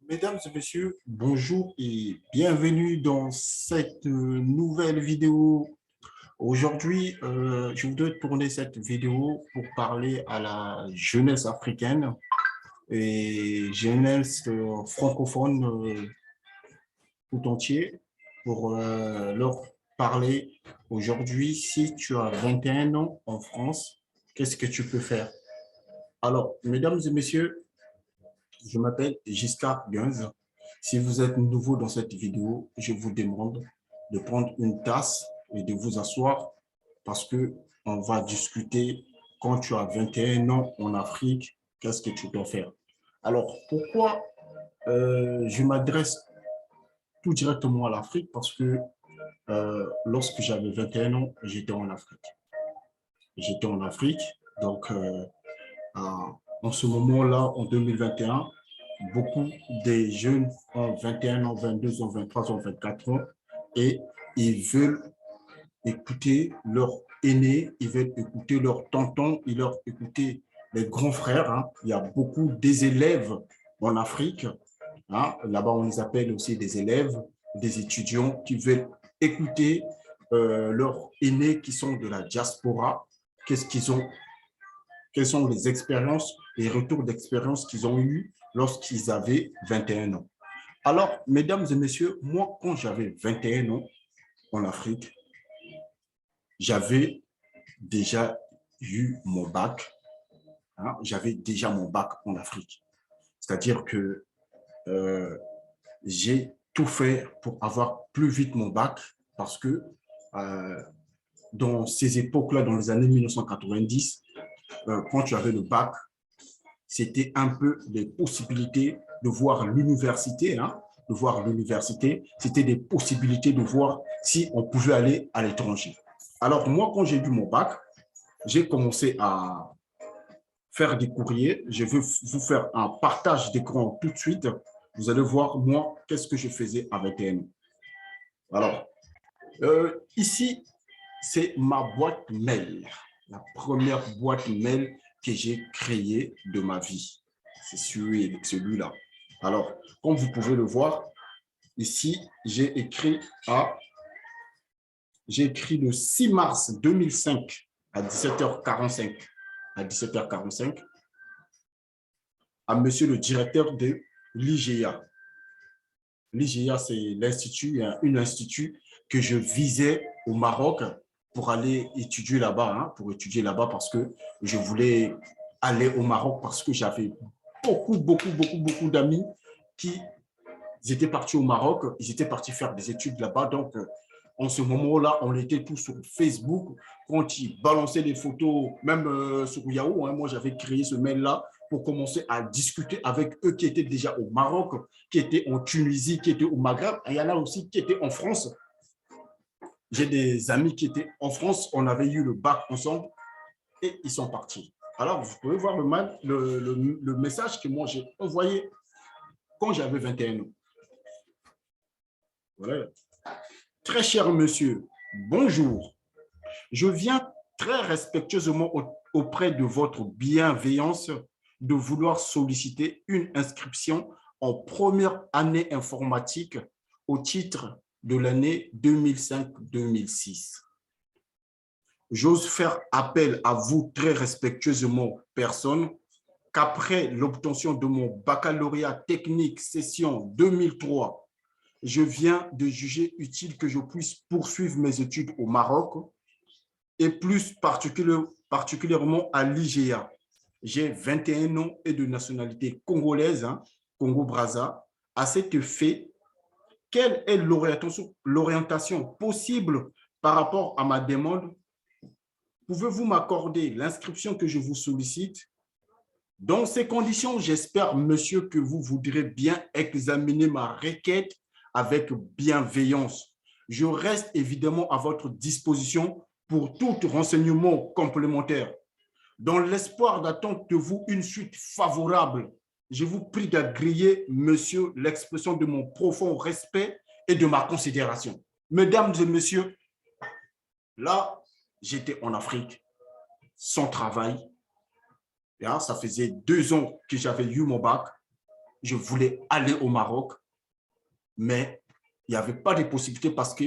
Mesdames et messieurs, bonjour et bienvenue dans cette nouvelle vidéo. Aujourd'hui, je voudrais tourner cette vidéo pour parler à la jeunesse africaine et jeunesse francophone tout entier pour leur parler aujourd'hui. Si tu as 21 ans en France, qu'est-ce que tu peux faire? Alors, mesdames et messieurs, je m'appelle Giscard Gunz. Si vous êtes nouveau dans cette vidéo, je vous demande de prendre une tasse et de vous asseoir parce que on va discuter quand tu as 21 ans en Afrique, qu'est-ce que tu dois faire. Alors, pourquoi je m'adresse tout directement à l'Afrique? Parce que lorsque j'avais 21 ans, j'étais en Afrique. J'étais en Afrique, donc en ce moment-là, en 2021, beaucoup des jeunes ont 21 ans, 22 ans, 23 ans, 24 ans et ils veulent écouter leurs aînés, ils veulent écouter leurs tontons, ils veulent écouter les grands frères. Hein. Il y a beaucoup des élèves en Afrique. Hein. Là-bas, on les appelle aussi des élèves, des étudiants qui veulent écouter leurs aînés qui sont de la diaspora. Qu'est-ce qu'ils ont, quelles sont les expériences, les retours d'expérience qu'ils ont eus lorsqu'ils avaient 21 ans. Alors, mesdames et messieurs, moi, quand j'avais 21 ans en Afrique, j'avais déjà eu mon bac. Hein, j'avais déjà mon bac en Afrique. C'est-à-dire que j'ai tout fait pour avoir plus vite mon bac parce que dans ces époques-là, dans les années 1990, quand tu avais le bac, c'était un peu les possibilités de voir l'université, hein, de voir l'université, c'était des possibilités de voir si on pouvait aller à l'étranger. Alors moi, quand j'ai eu mon bac, j'ai commencé à faire des courriers. Je veux vous faire un partage d'écran tout de suite. Vous allez voir, moi, qu'est-ce que je faisais avec TN. Alors, ici, c'est ma boîte mail, la première boîte mail que j'ai créée de ma vie. C'est celui-là. Alors, comme vous pouvez le voir, ici, j'ai écrit le 6 mars 2005 à 17h45. À 17h45, à monsieur le directeur de l'IGA. L'IGA, c'est l'institut, une institut que je visais au Maroc pour aller étudier là-bas, hein, parce que je voulais aller au Maroc parce que j'avais beaucoup d'amis qui étaient partis au Maroc, ils étaient partis faire des études là-bas. Donc, en ce moment-là, on était tous sur Facebook. Quand ils balançaient des photos, même sur Yahoo, hein, moi, j'avais créé ce mail-là pour commencer à discuter avec eux qui étaient déjà au Maroc, qui étaient en Tunisie, qui étaient au Maghreb. Et il y en a aussi qui étaient en France. J'ai des amis qui étaient en France. On avait eu le bac ensemble et ils sont partis. Alors, vous pouvez voir le message que moi, j'ai envoyé quand j'avais 21 ans. Voilà. Très cher monsieur, bonjour. Je viens très respectueusement auprès de votre bienveillance de vouloir solliciter une inscription en première année informatique au titre de l'année 2005-2006. J'ose faire appel à vous très respectueusement, personne, qu'après l'obtention de mon baccalauréat technique session 2003, je viens de juger utile que je puisse poursuivre mes études au Maroc et plus particulièrement à l'IGA. J'ai 21 ans et de nationalité congolaise, hein, Congo-Brazza. À cet effet, quelle est l'orientation possible par rapport à ma demande? Pouvez-vous m'accorder l'inscription que je vous sollicite? Dans ces conditions, j'espère, monsieur, que vous voudrez bien examiner ma requête avec bienveillance. Je reste évidemment à votre disposition pour tout renseignement complémentaire. Dans l'espoir d'attendre de vous une suite favorable, je vous prie d'agréer, monsieur, l'expression de mon profond respect et de ma considération. Mesdames et messieurs, là, j'étais en Afrique, sans travail. Ça faisait 2 ans que j'avais eu mon bac. je voulais aller au Maroc, mais il n'y avait pas de possibilité parce que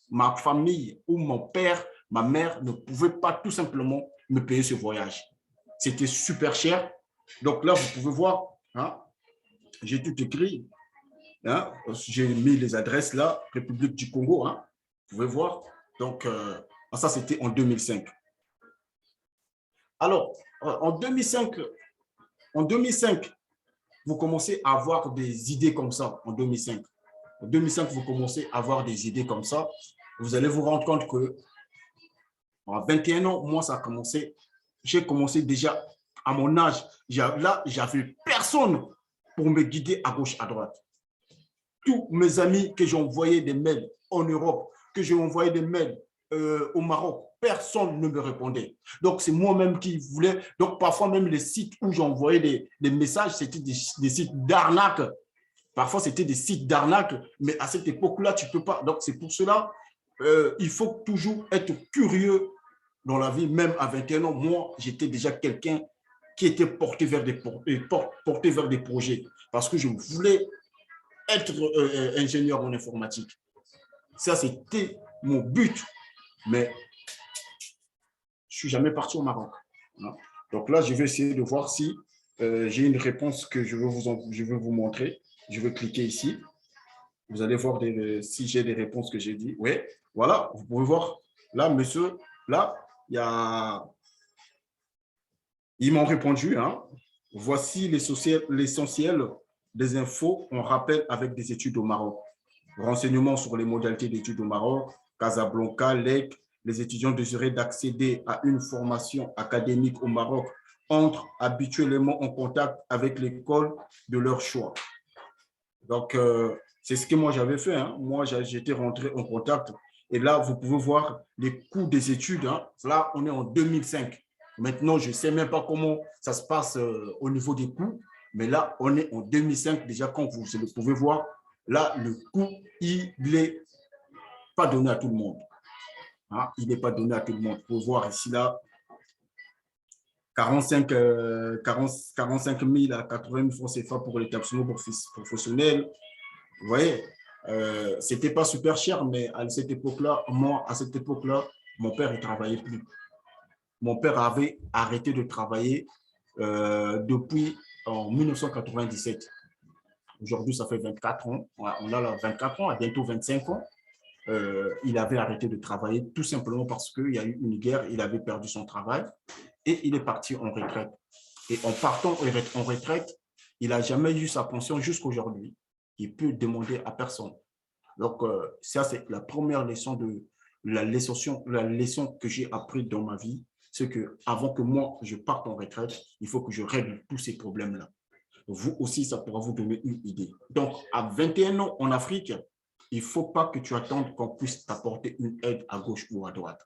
ma famille ou mon père, ma mère ne pouvaient pas tout simplement me payer ce voyage. C'était super cher. Donc là, vous pouvez voir, hein, j'ai tout écrit. Hein, j'ai mis les adresses là, République du Congo. Hein, vous pouvez voir. Donc, ça, c'était en 2005. Alors, en 2005, vous commencez à avoir des idées comme ça, en 2005. En 2005, vous commencez à avoir des idées comme ça. Vous allez vous rendre compte que à 21 ans, moi, ça a commencé. J'ai commencé déjà à mon âge. Là, j'avais personne pour me guider à gauche, à droite. Tous mes amis que j'ai envoyé des mails en Europe, que j'ai envoyé des mails au Maroc, personne ne me répondait. Donc, c'est moi-même qui voulais. Donc, parfois, même les sites où j'envoyais des messages, c'était des sites d'arnaque. Parfois, c'était des sites d'arnaque, mais à cette époque-là, tu ne peux pas. Donc, c'est pour cela, il faut toujours être curieux dans la vie, même à 21 ans. Moi, j'étais déjà quelqu'un qui était porté vers des projets parce que je voulais être ingénieur en informatique. Ça, c'était mon but, mais je ne suis jamais parti au Maroc. Donc là, je vais essayer de voir si j'ai une réponse que je veux vous montrer. Je vais cliquer ici. Vous allez voir si j'ai des réponses que j'ai dit. Oui, voilà, vous pouvez voir. Là, monsieur, là, ils m'ont répondu. Hein. Voici l'essentiel des infos en rappel avec des études au Maroc. Renseignements sur les modalités d'études au Maroc, Casablanca, LEC. Les étudiants désireux d'accéder à une formation académique au Maroc entrent habituellement en contact avec l'école de leur choix. Donc, c'est ce que moi j'avais fait. Hein. Moi, j'étais rentré en contact. Et là, vous pouvez voir les coûts des études. Hein. Là, on est en 2005. Maintenant, je ne sais même pas comment ça se passe au niveau des coûts. Mais là, on est en 2005. Déjà, quand vous pouvez voir, là, le coût, il n'est pas donné à tout le monde. Hein? Il n'est pas donné à tout le monde. Vous pouvez voir ici, là, 45 000 à 80 000 francs CFA pour l'établissement professionnel. Vous voyez, ce n'était pas super cher, mais à cette époque-là, mon père ne travaillait plus. Mon père avait arrêté de travailler depuis en 1997. Aujourd'hui, ça fait 24 ans. On a là 24 ans, à bientôt 25 ans. Il avait arrêté de travailler tout simplement parce qu'il y a eu une guerre, il avait perdu son travail et il est parti en retraite. Et en partant en retraite, il n'a jamais eu sa pension jusqu'à aujourd'hui. Il peut demander à personne. Donc, ça, c'est la première leçon la leçon que j'ai appris dans ma vie, c'est que avant que moi, je parte en retraite, il faut que je règle tous ces problèmes-là. Vous aussi, ça pourra vous donner une idée. Donc, à 21 ans en Afrique, il ne faut pas que tu attendes qu'on puisse t'apporter une aide à gauche ou à droite.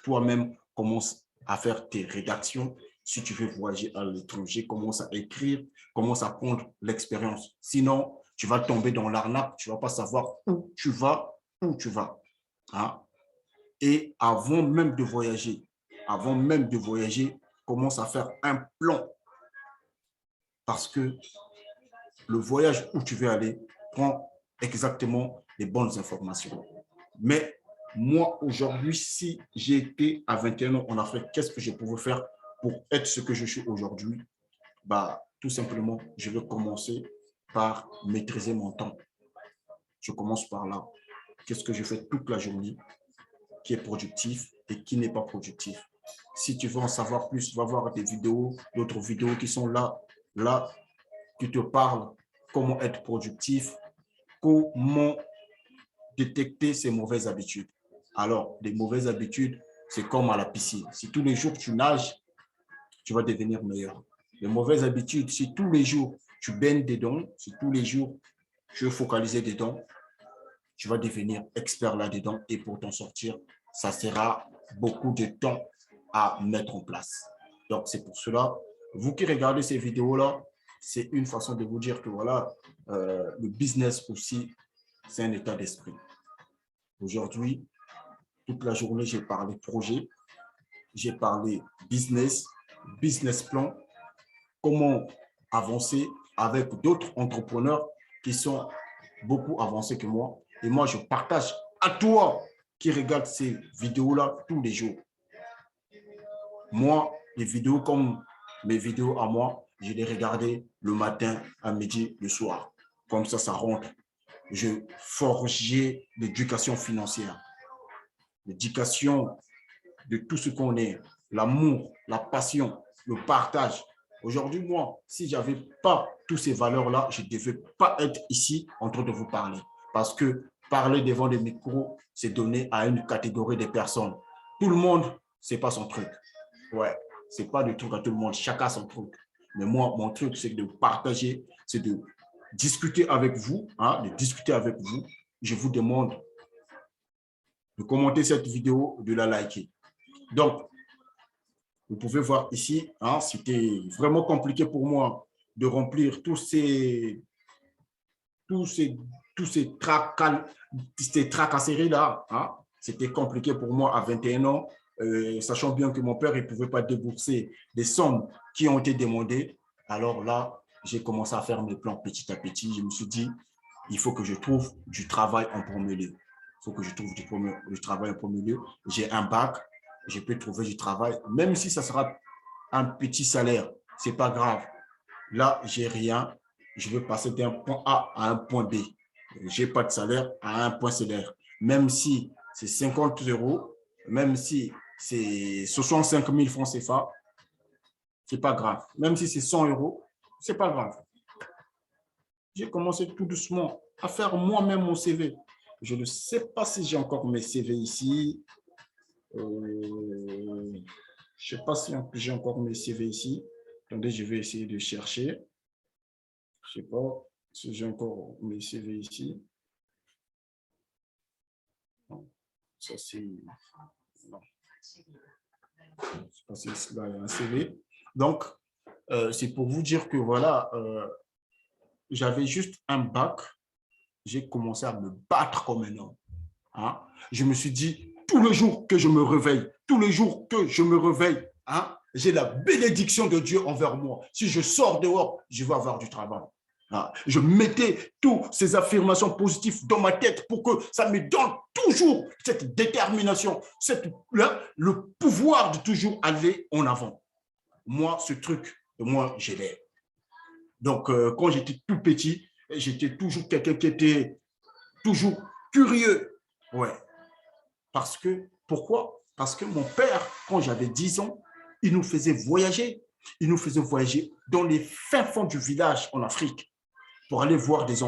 Toi-même, commence à faire tes rédactions. Si tu veux voyager à l'étranger, commence à écrire, commence à prendre l'expérience. Sinon, tu vas tomber dans l'arnaque, tu ne vas pas savoir où tu vas, Hein? Et avant même de voyager, commence à faire un plan parce que le voyage où tu veux aller prend exactement les bonnes informations. Mais moi, aujourd'hui, si j'ai été à 21 ans en Afrique, qu'est-ce que je pouvais faire pour être ce que je suis aujourd'hui? Bah, tout simplement, je vais commencer par maîtriser mon temps. Je commence par là. Qu'est-ce que je fais toute la journée qui est productif et qui n'est pas productif? Si tu veux en savoir plus, va voir des vidéos, d'autres vidéos qui sont là, qui te parlent comment être productif, comment détecter ces mauvaises habitudes. Alors, les mauvaises habitudes, c'est comme à la piscine. Si tous les jours tu nages, tu vas devenir meilleur. Les mauvaises habitudes, si tous les jours tu baignes dedans, si tous les jours tu veux focaliser dedans, tu vas devenir expert là-dedans et pour t'en sortir, ça sera beaucoup de temps à mettre en place. Donc, c'est pour cela, vous qui regardez ces vidéos-là, c'est une façon de vous dire que voilà, le business aussi, c'est un état d'esprit. Aujourd'hui, toute la journée, j'ai parlé projet, j'ai parlé business plan, comment avancer, avec d'autres entrepreneurs qui sont beaucoup avancés que moi. Et moi, je partage à toi qui regarde ces vidéos-là tous les jours. Moi, les vidéos comme mes vidéos à moi, je les regardais le matin, à midi, le soir. Comme ça rentre. Je forgeais l'éducation financière, l'éducation de tout ce qu'on est, l'amour, la passion, le partage. Aujourd'hui, moi, si je n'avais pas toutes ces valeurs-là, je ne devais pas être ici en train de vous parler. Parce que parler devant des micros, c'est donner à une catégorie de personnes. Tout le monde, ce n'est pas son truc. Ouais, ce n'est pas du truc à tout le monde. Chacun a son truc. Mais moi, mon truc, c'est de partager, c'est de discuter avec vous, hein, de discuter avec vous. Je vous demande de commenter cette vidéo, de la liker. Donc, vous pouvez voir ici, hein, c'était vraiment compliqué pour moi de remplir tous ces tracasseries-là. Hein. C'était compliqué pour moi à 21 ans, sachant bien que mon père ne pouvait pas débourser des sommes qui ont été demandées. Alors là, j'ai commencé à faire mes plans petit à petit. Je me suis dit, il faut que je trouve du travail en premier lieu. Il faut que je trouve du travail en premier lieu. J'ai un bac, je peux trouver du travail, même si ça sera un petit salaire, ce n'est pas grave. Là, j'ai rien. Je veux passer d'un point A à un point B. Je n'ai pas de salaire à un point salaire. Même si c'est 50 €, même si c'est 65 000 francs CFA, ce n'est pas grave. Même si c'est 100 €, ce n'est pas grave. J'ai commencé tout doucement à faire moi-même mon CV. Je ne sais pas si j'ai encore mes CV ici. Je ne sais pas si j'ai encore mes CV ici. Attendez, je vais essayer de chercher. Je ne sais pas si j'ai encore mes CV ici. Non, ça c'est... Non. Je ne sais pas si là, il y a un CV. Donc, c'est pour vous dire que voilà, j'avais juste un bac. J'ai commencé à me battre comme un homme. Hein? Je me suis dit, tous les jours que je me réveille, tous les jours que je me réveille, hein, j'ai la bénédiction de Dieu envers moi. Si je sors dehors, je vais avoir du travail. Hein? Je mettais toutes ces affirmations positives dans ma tête pour que ça me donne toujours cette détermination, le pouvoir de toujours aller en avant. Moi, ce truc, moi, je l'ai. Donc, quand j'étais tout petit, j'étais toujours quelqu'un qui était toujours curieux. Ouais. Parce que, pourquoi? Parce que mon père, quand j'avais 10 ans, il nous faisait voyager. Il nous faisait voyager dans les fins fonds du village en Afrique pour aller voir des enfants.